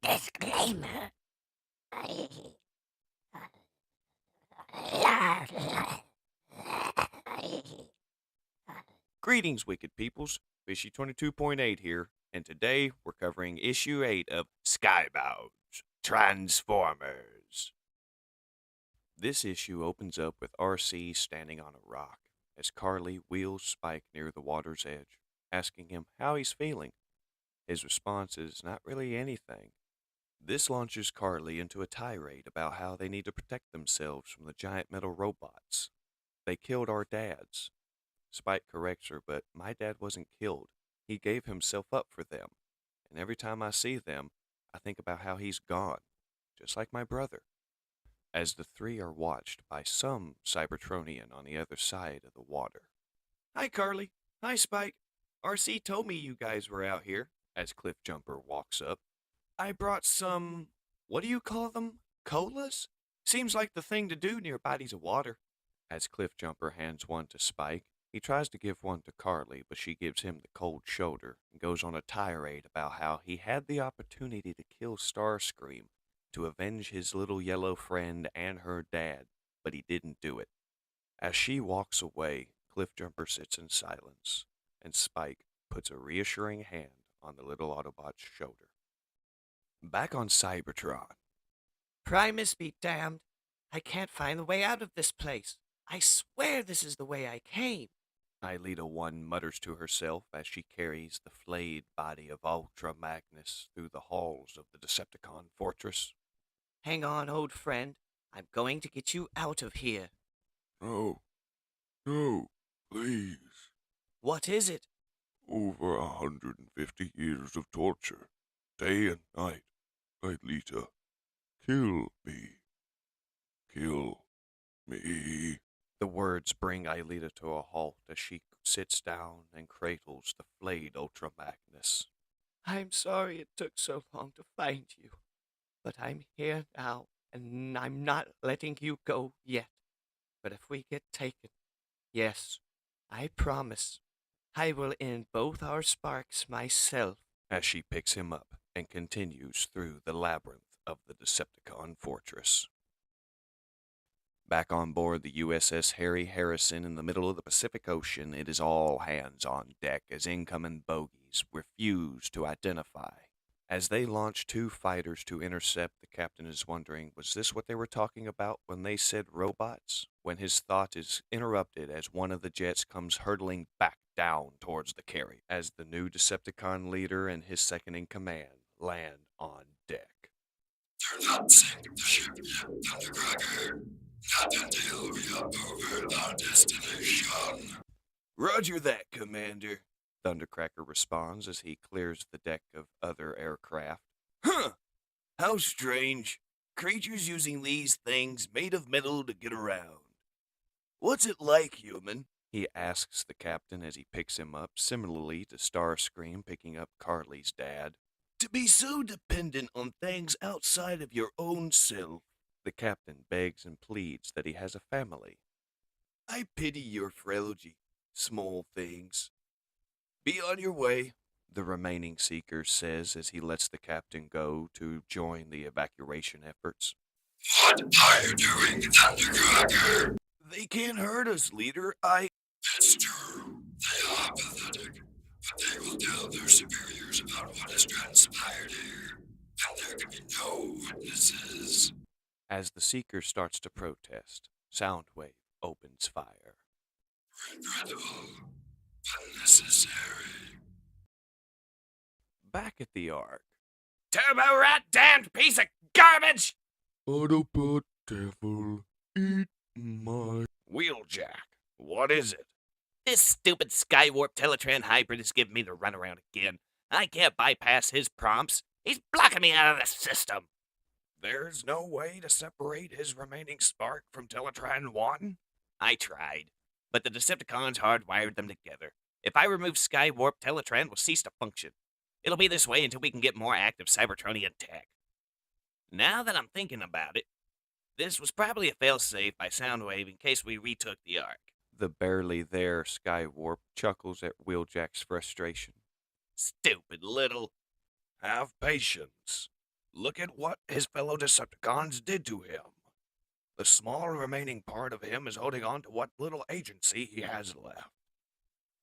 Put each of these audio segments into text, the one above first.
Disclaimer. Greetings, wicked peoples. Fishy 22.8 here, and today we're covering issue 8 of Skybound Transformers. This issue opens up with RC standing on a rock as Carly wheels Spike near the water's edge, asking him how he's feeling. His response is not really anything. This launches Carly into a tirade about how they need to protect themselves from the giant metal robots. They killed our dads. Spike corrects her, but my dad wasn't killed. He gave himself up for them. And every time I see them, I think about how he's gone, just like my brother. As the three are watched by some Cybertronian on the other side of the water. Hi, Carly. Hi, Spike. RC told me you guys were out here, as Cliffjumper walks up. I brought some, what do you call them? Colas? Seems like the thing to do near bodies of water. As Cliffjumper hands one to Spike, he tries to give one to Carly, but she gives him the cold shoulder and goes on a tirade about how he had the opportunity to kill Starscream to avenge his little yellow friend and her dad, but he didn't do it. As she walks away, Cliffjumper sits in silence, and Spike puts a reassuring hand on the little Autobot's shoulder. Back on Cybertron. Primus be damned. I can't find the way out of this place. I swear this is the way I came. Ielita 1 mutters to herself as she carries the flayed body of Ultra Magnus through the halls of the Decepticon fortress. Hang on, old friend. I'm going to get you out of here. No, please. What is it? Over 150 years of torture, day and night. Ielita, kill me. Kill me. The words bring Ielita to a halt as she sits down and cradles the flayed Ultra Magnus. I'm sorry it took so long to find you, but I'm here now, and I'm not letting you go yet. But if we get taken, yes, I promise, I will end both our sparks myself. As she picks him up and continues through the labyrinth of the Decepticon fortress. Back on board the USS Harry Harrison in the middle of the Pacific Ocean, it is all hands on deck as incoming bogies refuse to identify. As they launch two fighters to intercept, the captain is wondering, was this what they were talking about when they said robots? When his thought is interrupted as one of the jets comes hurtling back down towards the carrier, as the new Decepticon leader and his second-in-command land on deck. Do not sink the ship yet, Thundercracker. Not until we are over our destination. Roger that, Commander, Thundercracker responds as he clears the deck of other aircraft. Huh! How strange. Creatures using these things made of metal to get around. What's it like, human? He asks the captain as he picks him up, similarly to Starscream picking up Carly's dad. To be so dependent on things outside of your own self. The captain begs and pleads that he has a family. I pity your frailty, small things. Be on your way, the remaining seeker says as he lets the captain go to join the evacuation efforts. What are you doing, Thundercracker? They can't hurt us, leader. It's true. They are pathetic, but they will tell their superiors about what has transpired here, and there can be no witnesses. As the seeker starts to protest, Soundwave opens fire. Regrettable, but necessary. Back at the Ark. Turbo rat damned piece of garbage! Autobot devil, eat my... Wheeljack, what is it? This stupid Skywarp Teletran hybrid is giving me the runaround again. I can't bypass his prompts. He's blocking me out of the system. There's no way to separate his remaining spark from Teletran 1? I tried, but the Decepticons hardwired them together. If I remove Skywarp, Teletran will cease to function. It'll be this way until we can get more active Cybertronian tech. Now that I'm thinking about it, this was probably a failsafe by Soundwave in case we retook the Ark. The barely there Skywarp chuckles at Wheeljack's frustration. Stupid little... Have patience. Look at what his fellow Decepticons did to him. The small remaining part of him is holding on to what little agency he has left.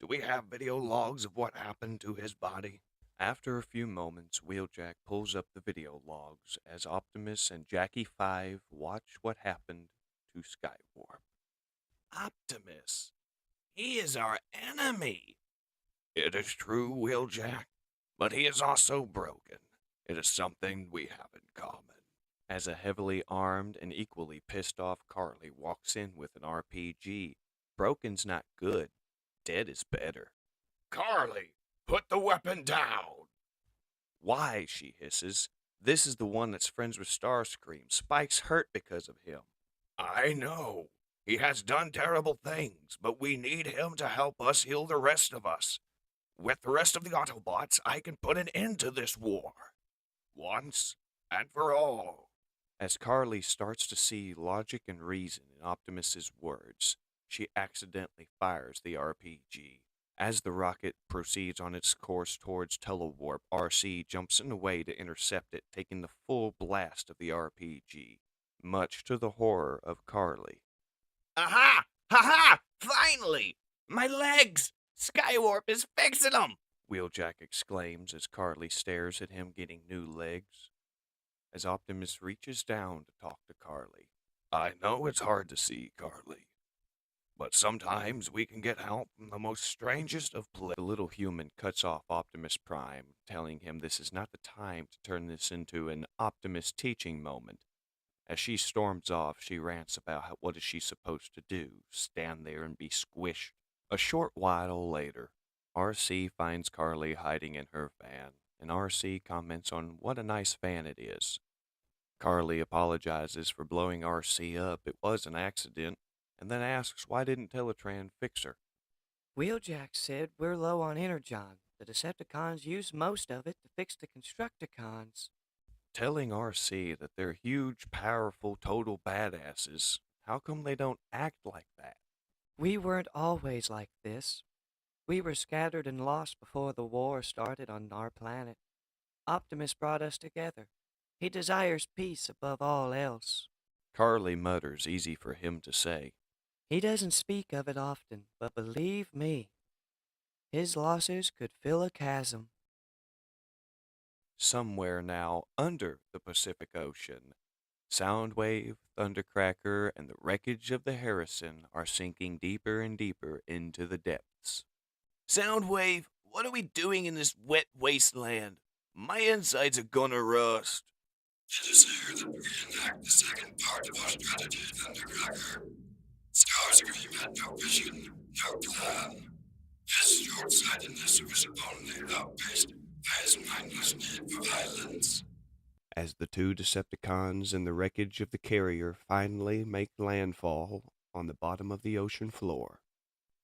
Do we have video logs of what happened to his body? After a few moments, Wheeljack pulls up the video logs as Optimus and Jackie 5 watch what happened to Skywarp. Optimus! He is our enemy! It is true, Wheeljack, but he is also broken. It is something we have in common. As a heavily armed and equally pissed off Carly walks in with an RPG, broken's not good, dead is better. Carly, put the weapon down! Why, she hisses. This is the one that's friends with Starscream. Spike's hurt because of him. I know. He has done terrible things, but we need him to help us heal the rest of us. With the rest of the Autobots, I can put an end to this war. Once and for all. As Carly starts to see logic and reason in Optimus's words, she accidentally fires the RPG. As the rocket proceeds on its course towards Telewarp, RC jumps in a way to intercept it, taking the full blast of the RPG, much to the horror of Carly. Aha! Ha-ha! Finally! My legs! Skywarp is fixing them! Wheeljack exclaims as Carly stares at him getting new legs. As Optimus reaches down to talk to Carly. I know it's hard to see, Carly, but sometimes we can get help from the most strangest of places. The little human cuts off Optimus Prime, telling him this is not the time to turn this into an Optimus teaching moment. As she storms off, she rants about what is she supposed to do, stand there and be squished. A short while later, RC finds Carly hiding in her van, and RC comments on what a nice van it is. Carly apologizes for blowing RC up, it was an accident, and then asks why didn't Teletran fix her. Wheeljack said we're low on energon. The Decepticons use most of it to fix the Constructicons. Telling RC that they're huge, powerful, total badasses, how come they don't act like that? We weren't always like this. We were scattered and lost before the war started on our planet. Optimus brought us together. He desires peace above all else. Carly mutters, easy for him to say. He doesn't speak of it often, but believe me, his losses could fill a chasm. Somewhere now under the Pacific Ocean, Soundwave, Thundercracker, and the wreckage of the Harrison are sinking deeper and deeper into the depths. Soundwave, what are we doing in this wet wasteland? My insides are gonna rust. It is here that we enact the second part of our strategy, Thundercracker. Starscream had no vision, no plan. His short-sightedness was only outpaced by his mindless need for violence. As the two Decepticons and the wreckage of the carrier finally make landfall on the bottom of the ocean floor,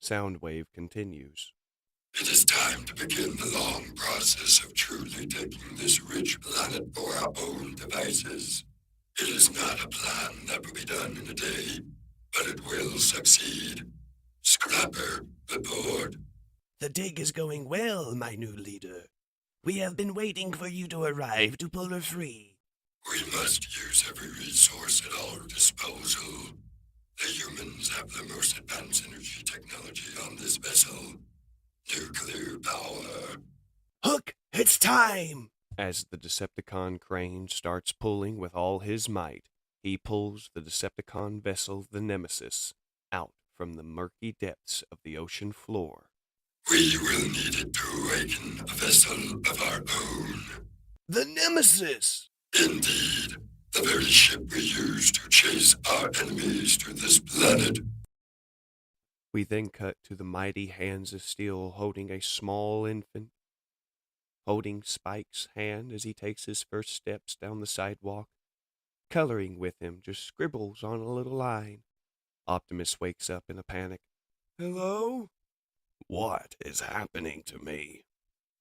Soundwave continues. It is time to begin the long process of truly taking this rich planet for our own devices. It is not a plan that will be done in a day, but it will succeed. Scrapper, report. The dig is going well, my new leader. We have been waiting for you to arrive to pull her free. We must use every resource at our disposal. The humans have the most advanced energy technology on this vessel. Nuclear power. Hook, it's time! As the Decepticon crane starts pulling with all his might, he pulls the Decepticon vessel, the Nemesis, out from the murky depths of the ocean floor. We will need it to awaken a vessel of our own. The Nemesis! Indeed, the very ship we use to chase our enemies to this planet. We then cut to the mighty hands of steel holding a small infant, holding Spike's hand as he takes his first steps down the sidewalk. Coloring with him just scribbles on a little line. Optimus wakes up in a panic. Hello? What is happening to me?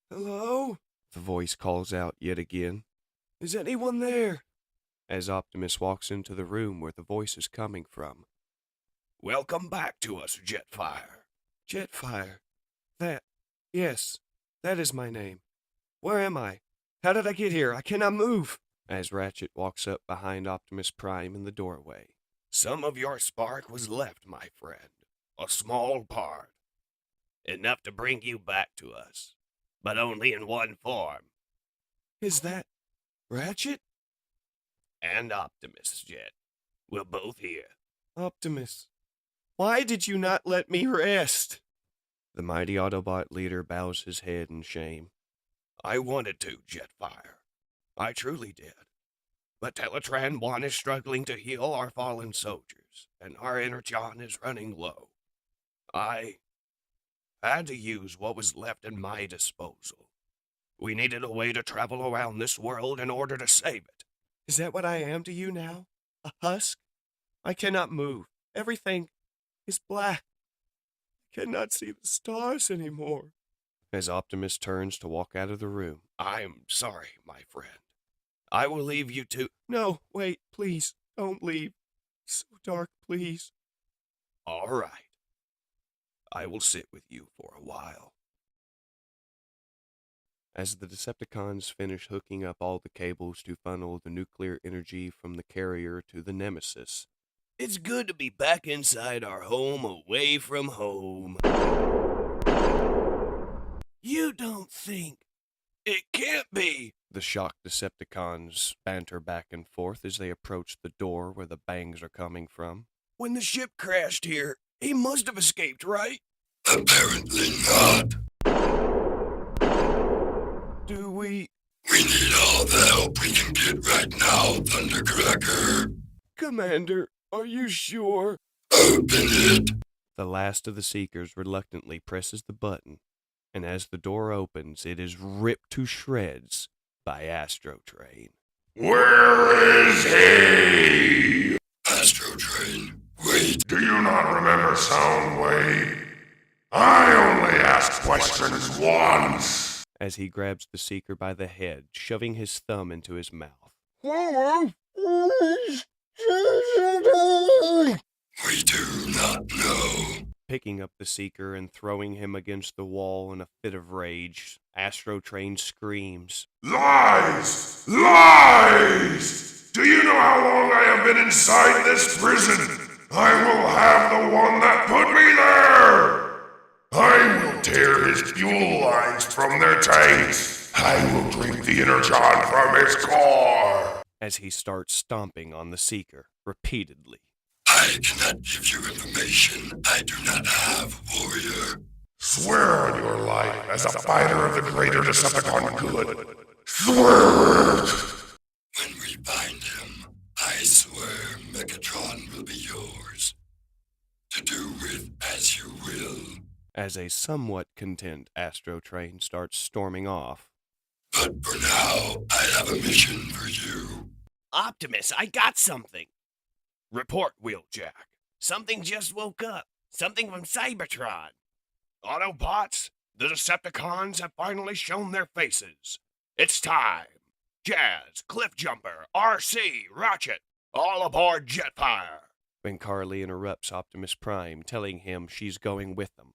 Hello? The voice calls out yet again. Is anyone there? As Optimus walks into the room where the voice is coming from. Welcome back to us, Jetfire. Jetfire? Yes, that is my name. Where am I? How did I get here? I cannot move. as Ratchet walks up behind Optimus Prime in the doorway. Some of your spark was left, my friend. A small part. Enough to bring you back to us, but only in one form. Is that Ratchet? And Optimus, Jet. We're both here. Optimus, why did you not let me rest? The mighty Autobot leader bows his head in shame. I wanted to, Jetfire. I truly did. But Teletran 1 is struggling to heal our fallen soldiers, and our energon is running low. I had to use what was left at my disposal. We needed a way to travel around this world in order to save it. Is that what I am to you now? A husk? I cannot move. Everything is black. I cannot see the stars anymore. As Optimus turns to walk out of the room. I'm sorry, my friend. I will leave you to... No, wait, please, don't leave. It's so dark, please. All right. I will sit with you for a while. As the Decepticons finish hooking up all the cables to funnel the nuclear energy from the carrier to the Nemesis. It's good to be back inside our home, away from home. You don't think... It can't be! The shocked Decepticons banter back and forth as they approach the door where the bangs are coming from. When the ship crashed here, he must have escaped, right? Apparently not. Do we... We need all the help we can get right now, Thundercracker. Commander, are you sure? Open it. The last of the Seekers reluctantly presses the button, and as the door opens, it is ripped to shreds by Astrotrain. Where is he? Astrotrain, wait. Do you not remember Soundwave? I only ask questions once. As he grabs the Seeker by the head, shoving his thumb into his mouth. We do not know. Picking up the Seeker and throwing him against the wall in a fit of rage, Astrotrain screams. Lies! Lies! Do you know how long I have been inside this prison? I will have the one that put me there! I will tear his fuel lines from their tanks. I will drink the energon from his core. As he starts stomping on the Seeker repeatedly. I cannot give you information I do not have, warrior. Swear on your life as a fighter of the greater Decepticon good. Swear it! When we find him, I swear Megatron will be yours. To do with as you will. As a somewhat content Astrotrain starts storming off. But for now, I have a mission for you. Optimus, I got something. Report, Wheeljack. Something just woke up. Something from Cybertron. Autobots, the Decepticons have finally shown their faces. It's time. Jazz, Cliffjumper, RC, Ratchet, all aboard Jetfire. When Carly interrupts Optimus Prime, telling him she's going with them,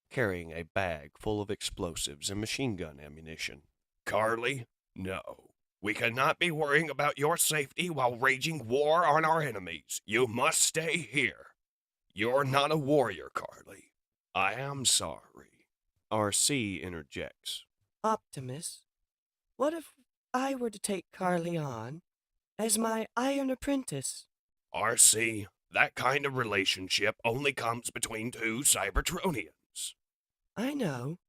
carrying a bag full of explosives and machine gun ammunition. Carly, no. We cannot be worrying about your safety while waging war on our enemies. You must stay here. You're not a warrior, Carly. I am sorry. RC interjects. Optimus, what if I were to take Carly on as my iron apprentice? RC, that kind of relationship only comes between two Cybertronians. I know,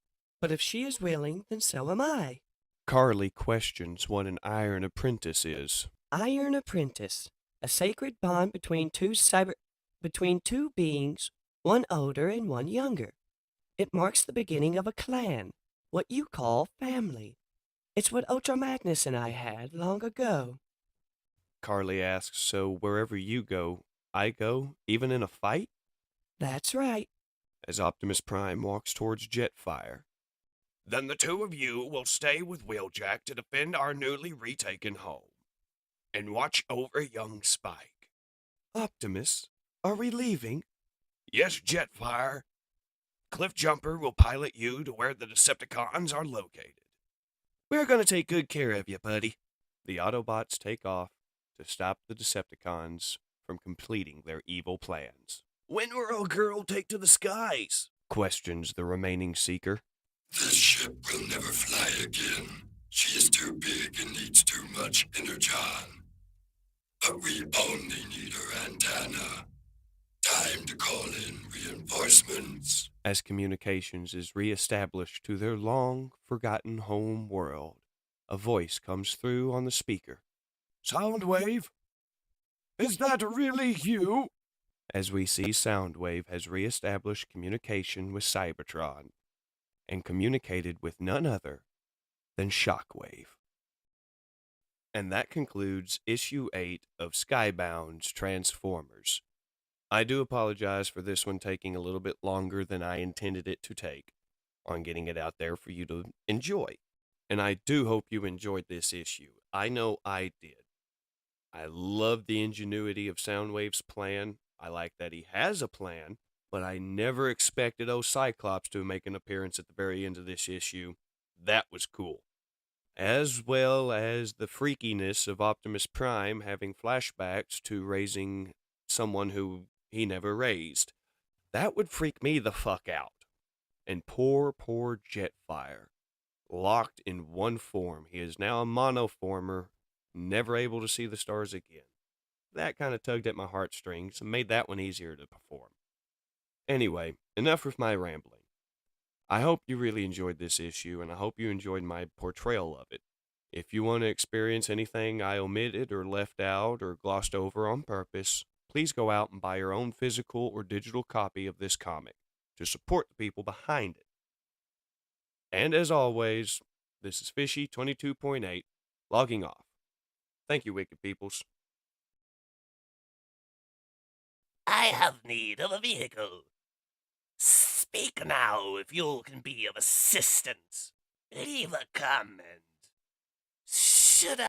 but if she is willing, then so am I. Carly questions what an iron apprentice is. Iron apprentice, a sacred bond between two beings, one older and one younger. It marks the beginning of a clan, what you call family. It's what Ultra Magnus and I had long ago. Carly asks, so wherever you go, I go, even in a fight? That's right. As Optimus Prime walks towards Jetfire. Then the two of you will stay with Wheeljack to defend our newly retaken home. And watch over young Spike. Optimus, are we leaving? Yes, Jetfire. Cliffjumper will pilot you to where the Decepticons are located. We're gonna take good care of you, buddy. the Autobots take off to stop the Decepticons from completing their evil plans. When will our girl take to the skies? Questions the remaining Seeker. This ship will never fly again. She is too big and needs too much energon. But we only need her antenna. Time to call in reinforcements. As communications is re-established to their long-forgotten home world, a voice comes through on the speaker. Soundwave? Is that really you? As we see Soundwave has re-established communication with Cybertron and communicated with none other than Shockwave. And that concludes issue 8 of Skybound's Transformers. I do apologize for this one taking a little bit longer than I intended it to take on getting it out there for you to enjoy. And I do hope you enjoyed this issue. I know I did. I love the ingenuity of Soundwave's plan. I like that he has a plan, but I never expected Cyclops to make an appearance at the very end of this issue. That was cool. As well as the freakiness of Optimus Prime having flashbacks to raising someone who he never raised. That would freak me the fuck out. And poor Jetfire. Locked in one form. He is now a monoformer, never able to see the stars again. That kind of tugged at my heartstrings and made that one easier to perform. Anyway, enough with my rambling. I hope you really enjoyed this issue, and I hope you enjoyed my portrayal of it. If you want to experience anything I omitted or left out or glossed over on purpose, please go out and buy your own physical or digital copy of this comic to support the people behind it. And as always, this is Fishy 22.8, logging off. Thank you, wicked peoples. I have need of a vehicle. Speak now if you can be of assistance. Leave a comment. Should